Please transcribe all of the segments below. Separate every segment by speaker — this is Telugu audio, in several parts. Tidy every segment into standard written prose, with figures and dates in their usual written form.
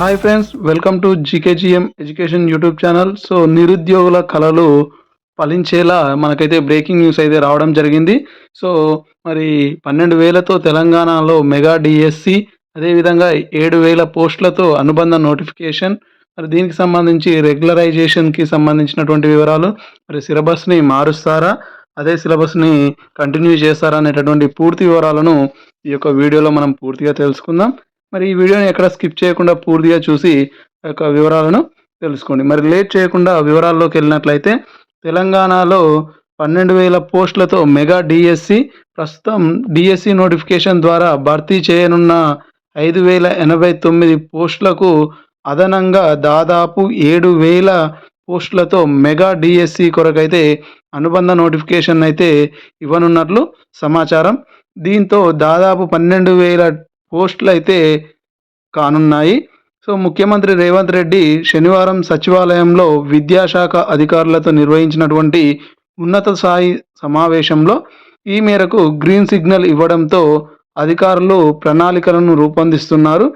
Speaker 1: Hi friends, welcome to GKGM education YouTube channel. So నిరుద్యోగుల కళలు ఫలించేలా మనకైతే బ్రేకింగ్ న్యూస్ అయితే రావడం జరిగింది. సో మరి 12,000తో తెలంగాణలో మెగా డిఎస్సి, అదేవిధంగా 7,000 పోస్టులతో అనుబంధ నోటిఫికేషన్. మరి దీనికి సంబంధించి రెగ్యులరైజేషన్కి సంబంధించినటువంటి వివరాలు, మరి సిలబస్ని మారుస్తారా, అదే సిలబస్ని కంటిన్యూ చేస్తారా అనేటటువంటి పూర్తి వివరాలను ఈ యొక్క వీడియోలో మనం పూర్తిగా తెలుసుకుందాం. మరి ఈ వీడియోని ఎక్కడ స్కిప్ చేయకుండా పూర్తిగా చూసి ఆ యొక్క వివరాలను తెలుసుకోండి. మరి లేట్ చేయకుండా వివరాల్లోకి వెళ్ళినట్లయితే, తెలంగాణలో 12,000 పోస్టులతో మెగా డిఎస్సి. ప్రస్తుతం డిఎస్సి నోటిఫికేషన్ ద్వారా భర్తీ చేయనున్న 5,089 పోస్టులకు అదనంగా దాదాపు 7,000 పోస్టులతో మెగా డిఎస్సి కొరకైతే అనుబంధ నోటిఫికేషన్ అయితే ఇవ్వనున్నట్లు సమాచారం. దీంతో దాదాపు 12,000 పోస్టులు అయితే కానున్నాయి. సో ముఖ్యమంత్రి రేవంత్ రెడ్డి శనివారం సచివాలయంలో విద్యాశాఖ అధికారులతో నిర్వహించినటువంటి ఉన్నత స్థాయి సమావేశంలో ఈ మేరకు గ్రీన్ సిగ్నల్ ఇవ్వడంతో అధికారులు ప్రణాళికలను రూపొందిస్తున్నారు.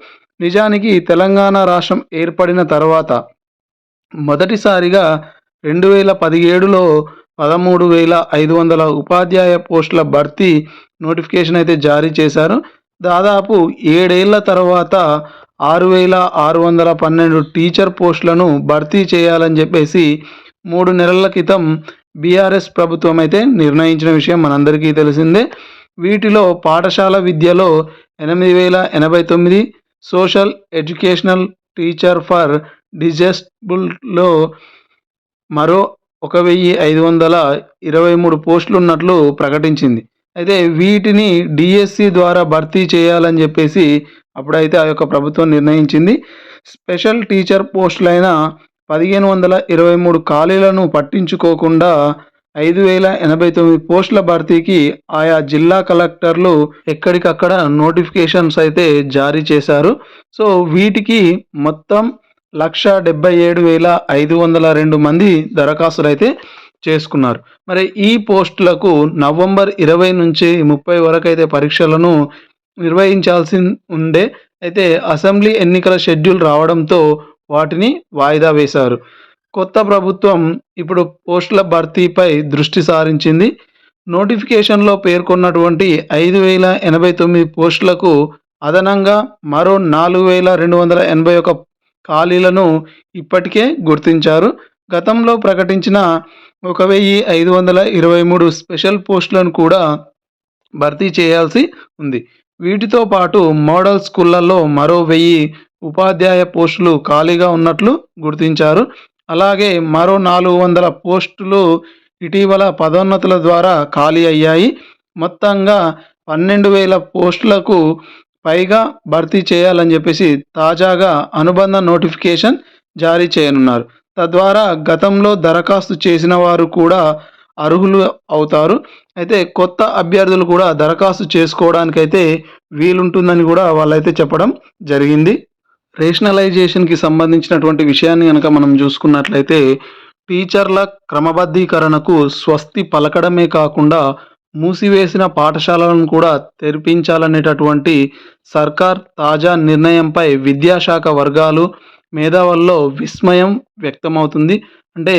Speaker 1: నిజానికి తెలంగాణ రాష్ట్రం ఏర్పడిన తర్వాత మొదటిసారిగా 2017లో 13,500 ఉపాధ్యాయ పోస్టుల భర్తీ నోటిఫికేషన్ అయితే జారీ చేశారు. దాదాపు 7 ఏళ్ల తర్వాత 6,612 టీచర్ పోస్టులను భర్తీ చేయాలని చెప్పేసి 3 నెలల క్రితం బీఆర్ఎస్ ప్రభుత్వం అయితే నిర్ణయించిన విషయం మనందరికీ తెలిసిందే. వీటిలో పాఠశాల విద్యలో 8,089, సోషల్ ఎడ్యుకేషనల్ టీచర్ ఫర్ డిజేబుల్డ్లో మరో 1,523 పోస్టులు ఉన్నట్లు ప్రకటించింది. అయితే వీటిని డిఎస్సి ద్వారా భర్తీ చేయాలని చెప్పేసి అప్పుడైతే ఆ యొక్క ప్రభుత్వం నిర్ణయించింది. స్పెషల్ టీచర్ పోస్టులైన 1,523 ఖాళీలను పట్టించుకోకుండా 5,089 పోస్టుల భర్తీకి ఆయా జిల్లా కలెక్టర్లు ఎక్కడికక్కడ నోటిఫికేషన్స్ అయితే జారీ చేశారు. సో వీటికి మొత్తం 1,77,502 మంది దరఖాస్తులు అయితే చేసుకున్నారు. మరి ఈ పోస్టులకు నవంబర్ 20 నుంచి 30 వరకు అయితే పరీక్షలను నిర్వహించాల్సి ఉండే. అయితే అసెంబ్లీ ఎన్నికల షెడ్యూల్ రావడంతో వాటిని వాయిదా వేశారు. కొత్త ప్రభుత్వం ఇప్పుడు పోస్టుల భర్తీపై దృష్టి సారించింది. నోటిఫికేషన్లో పేర్కొన్నటువంటి 5,089 పోస్టులకు అదనంగా మరో 4,281 ఖాళీలను ఇప్పటికే గుర్తించారు. గతంలో ప్రకటించిన 1,523 స్పెషల్ పోస్టులను కూడా భర్తీ చేయాల్సి ఉంది. వీటితో పాటు మోడల్ స్కూళ్లలో మరో 1,000 ఉపాధ్యాయ పోస్టులు ఖాళీగా ఉన్నట్లు గుర్తించారు. అలాగే మరో 400 పోస్టులు ఇటీవల పదోన్నతుల ద్వారా ఖాళీ అయ్యాయి. మొత్తంగా 12,000 పోస్టులకు పైగా భర్తీ చేయాలని చెప్పేసి తాజాగా అనుబంధ నోటిఫికేషన్ జారీ చేయనున్నారు. తద్వారా గతంలో దరఖాస్తు చేసిన వారు కూడా అర్హులు అవుతారు. అయితే కొత్త అభ్యర్థులు కూడా దరఖాస్తు చేసుకోవడానికైతే వీలుంటుందని కూడా వాళ్ళైతే చెప్పడం జరిగింది. రేషనలైజేషన్కి సంబంధించినటువంటి విషయాన్ని కనుక మనం చూసుకున్నట్లయితే, టీచర్ల క్రమబద్ధీకరణకు స్వస్తి పలకడమే కాకుండా మూసివేసిన పాఠశాలలను కూడా తెరిపించాలనేటటువంటి సర్కార్ తాజా నిర్ణయంపై విద్యాశాఖ వర్గాలు, మేధావుల్లో విస్మయం వ్యక్తమవుతుంది. అంటే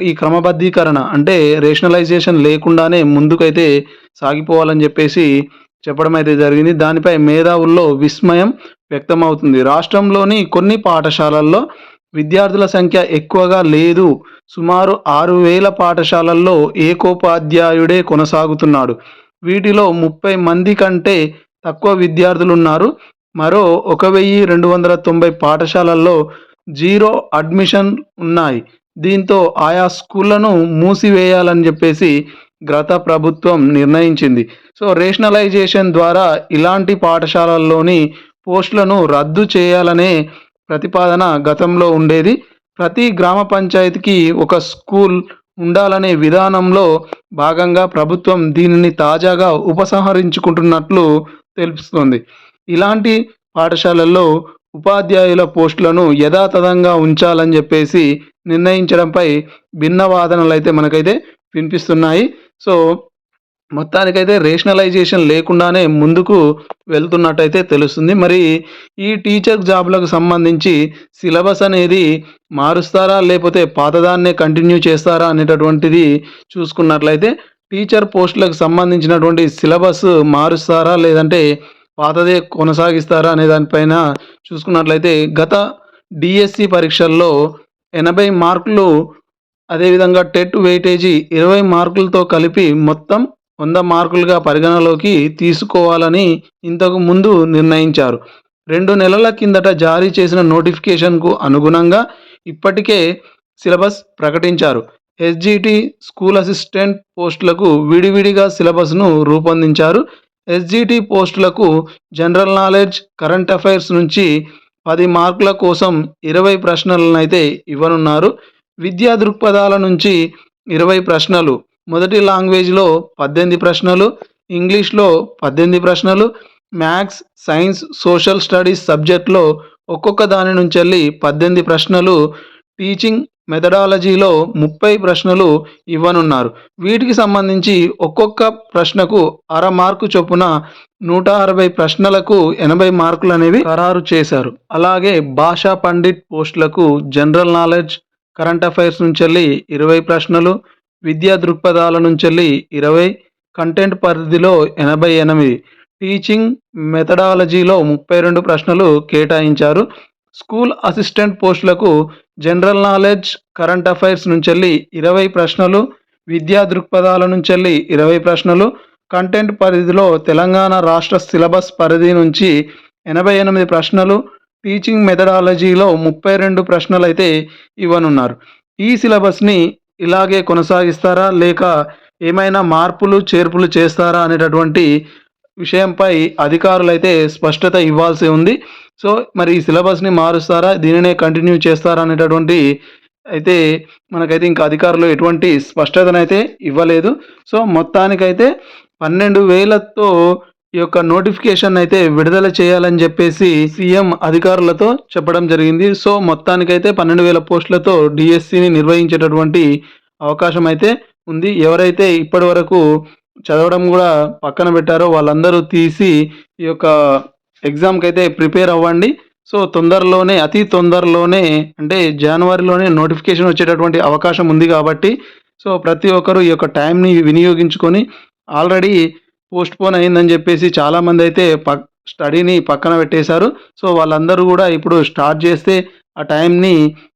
Speaker 1: ఈ క్రమబద్ధీకరణ అంటే రేషనలైజేషన్ లేకుండానే ముందుకైతే సాగిపోవాలని చెప్పేసి చెప్పడం అయితే జరిగింది. దానిపై మేధావుల్లో విస్మయం వ్యక్తమవుతుంది. రాష్ట్రంలోని కొన్ని పాఠశాలల్లో విద్యార్థుల సంఖ్య ఎక్కువగా లేదు. సుమారు 6,000 పాఠశాలల్లో ఏకోపాధ్యాయుడే కొనసాగుతున్నాడు. వీటిలో 30 మంది కంటే తక్కువ విద్యార్థులున్నారు. మరో 1,290 పాఠశాలల్లో జీరో అడ్మిషన్ ఉన్నాయి. దీంతో ఆయా స్కూళ్లను మూసివేయాలని చెప్పేసి గత ప్రభుత్వం నిర్ణయించింది. సో రేషనలైజేషన్ ద్వారా ఇలాంటి పాఠశాలల్లోని పోస్టులను రద్దు చేయాలనే ప్రతిపాదన గతంలో ఉండేది. ప్రతి గ్రామ పంచాయతీకి ఒక స్కూల్ ఉండాలనే విధానంలో భాగంగా ప్రభుత్వం దీనిని తాజాగా ఉపసంహరించుకుంటున్నట్లు తెలుస్తుంది. ఇలాంటి పాఠశాలల్లో ఉపాధ్యాయుల పోస్టులను యథాతథంగా ఉంచాలని చెప్పేసి నిర్ణయించడంపై భిన్న వాదనలు అయితే మనకైతే వినిపిస్తున్నాయి. సో మొత్తానికైతే రేషనలైజేషన్ లేకుండానే ముందుకు వెళ్తున్నట్టయితే తెలుస్తుంది. మరి ఈ టీచర్ జాబ్‌లకు సంబంధించి సిలబస్ అనేది మారుస్తారా? లేపోతే పాతదాన్నే కంటిన్యూ చేస్తారా? అనేటటువంటిది చూసుకున్నట్లయితే టీచర్ పోస్టులకు సంబంధించినటువంటి సిలబస్ మారుస్తారా? లేదంటే పాతదే కొనసాగిస్తారా? అనే దానిపైన చూసుకున్నట్లయితే గత డీఎస్సీ పరీక్షల్లో 80 మార్కులు, అదేవిధంగా టెట్ వెయిటేజీ 20 మార్కులతో కలిపి మొత్తం 100 మార్కులుగా పరిగణలోకి తీసుకోవాలని ఇంతకు ముందు నిర్ణయించారు. 2 నెలల కిందట జారీ చేసిన నోటిఫికేషన్‌కు అనుగుణంగా ఇప్పటికే సిలబస్ ప్రకటించారు. ఎస్‌జీటీ, స్కూల్ అసిస్టెంట్ పోస్టులకు విడివిడిగా సిలబస్‌ను రూపొందించారు. ఎస్‌జీటీ పోస్టులకు జనరల్ నాలెడ్జ్, కరెంట్ అఫైర్స్ నుంచి 10 మార్కుల కోసం 20 ప్రశ్నలనైతే ఇవ్వనున్నారు. విద్యా దృక్పథాల నుంచి 20 ప్రశ్నలు, మొదటి లాంగ్వేజ్‌లో 18 ప్రశ్నలు, ఇంగ్లీష్‌లో 18 ప్రశ్నలు, మ్యాథ్స్, సైన్స్, సోషల్ స్టడీస్ సబ్జెక్ట్‌లో ఒక్కొక్క దాని నుంచెల్లి 18 ప్రశ్నలు, టీచింగ్ మెథడాలజీలో 30 ప్రశ్నలు ఇవ్వనున్నారు. వీటికి సంబంధించి ఒక్కొక్క ప్రశ్నకు అర మార్కు చొప్పున 160 ప్రశ్నలకు 80 మార్కులనేవి ఖరారు చేశారు. అలాగే భాషా పండిట్ పోస్టులకు జనరల్ నాలెడ్జ్, కరెంట్ అఫైర్స్ నుంచెల్లి 20 ప్రశ్నలు, విద్యా దృక్పథాల నుంచెల్లి 20, కంటెంట్ పరిధిలో 88, టీచింగ్ మెథడాలజీలో 32 ప్రశ్నలు కేటాయించారు. స్కూల్ అసిస్టెంట్ పోస్టులకు జనరల్ నాలెడ్జ్, కరెంట్ అఫైర్స్ నుంచెల్లి 20 ప్రశ్నలు, విద్యా దృక్పథాల నుంచెల్లి 20 ప్రశ్నలు, కంటెంట్ పరిధిలో తెలంగాణ రాష్ట్ర సిలబస్ పరిధి నుంచి 88 ప్రశ్నలు, టీచింగ్ మెథడాలజీలో 32 ప్రశ్నలైతే ఇవ్వనున్నారు. ఈ సిలబస్‌ని ఇలాగే కొనసాగిస్తారా? లేక ఏమైనా మార్పులు, చేర్పులు చేస్తారా? అనేటటువంటి విషయంపై అధికారులైతే స్పష్టత ఇవ్వాల్సి ఉంది. సో, మరి ఈ సిలబస్‌ని మారుస్తారా? దీనినే కంటిన్యూ చేస్తారా? అనేటటువంటి అయితే మనకైతే ఇంకా అధికారులు ఎటువంటి స్పష్టతనైతే ఇవ్వలేదు. సో, మొత్తానికైతే 12,000తో ఈ యొక్క నోటిఫికేషన్ అయితే విడుదల చేయాలని చెప్పేసి సీఎం అధికారులతో చెప్పడం జరిగింది. సో, మొత్తానికైతే 12,000 పోస్టులతో డీఎస్సీని నిర్వహించేటటువంటి అవకాశం అయితే ఉంది. ఎవరైతే ఇప్పటివరకు చదవడం గూడా పక్కన పెట్టారో వాళ్ళందరూ తీసి ఈ యొక్క ఎగ్జామ్‌కైతే ప్రిపేర్ అవ్వండి. సో, తొందరలోనే, అతి తొందరలోనే అంటే జనవరిలోనే నోటిఫికేషన్ వచ్చేటటువంటి అవకాశం ఉంది కాబట్టి, సో, ప్రతి ఒక్కరు ఈ యొక్క టైంని వినియోగించుకొని ఆల్రెడీ పోస్ట్‌పోన్ అయిందని జెప్పేసి చాలామందైతే స్టడీని పక్కన పెట్టేశారు. సో, వాళ్ళందరూ గూడా ఇప్పుడు స్టార్ట్ చేస్తే ఆ టైంని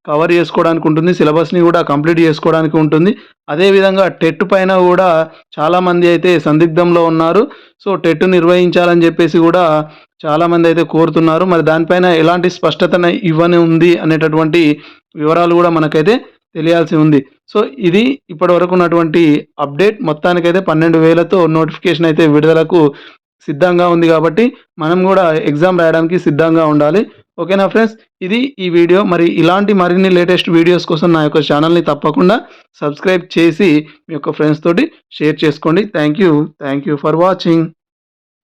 Speaker 1: కవర్ చేసుకోవడానికి ఉంటుంది. సిలబస్‌ని గూడా కంప్లీట్ చేసుకోవడానికి ఉంటుంది. అదేవిధంగా టెట్ పైన గూడా చాలామంది అయితే సందిగ్ధంలో ఉన్నారు. సో, టెట్ నిర్వహించాలని జెప్పేసి గూడా చాలామంది అయితే కోరుతున్నారు. మరి దానిపైన ఎలాంటి స్పష్టతను ఇవ్వని ఉంది అనేటటువంటి వివరాలు గూడా మనకైతే తెలియాల్సి ఉంది. సో, ఇది ఇప్పటివరకు ఉన్నటువంటి అప్డేట్. మొత్తానికైతే 12,000తో నోటిఫికేషన్ అయితే విడుదలకు సిద్ధంగా ఉంది కాబట్టి, మనం గూడా ఎగ్జామ్ రాయడానికి సిద్ధంగా ఉండాలి. ఓకేనా ఫ్రెండ్స్? ఇది ఈ వీడియో. మరి ఇలాంటి మరిన్ని లేటెస్ట్ వీడియోస్ కోసం నా యొక్క ఛానల్‌ని తప్పకుండా సబ్స్క్రైబ్ చేసి మీ యొక్క ఫ్రెండ్స్ తోటి షేర్ చేసుకోండి. Thank you for watching.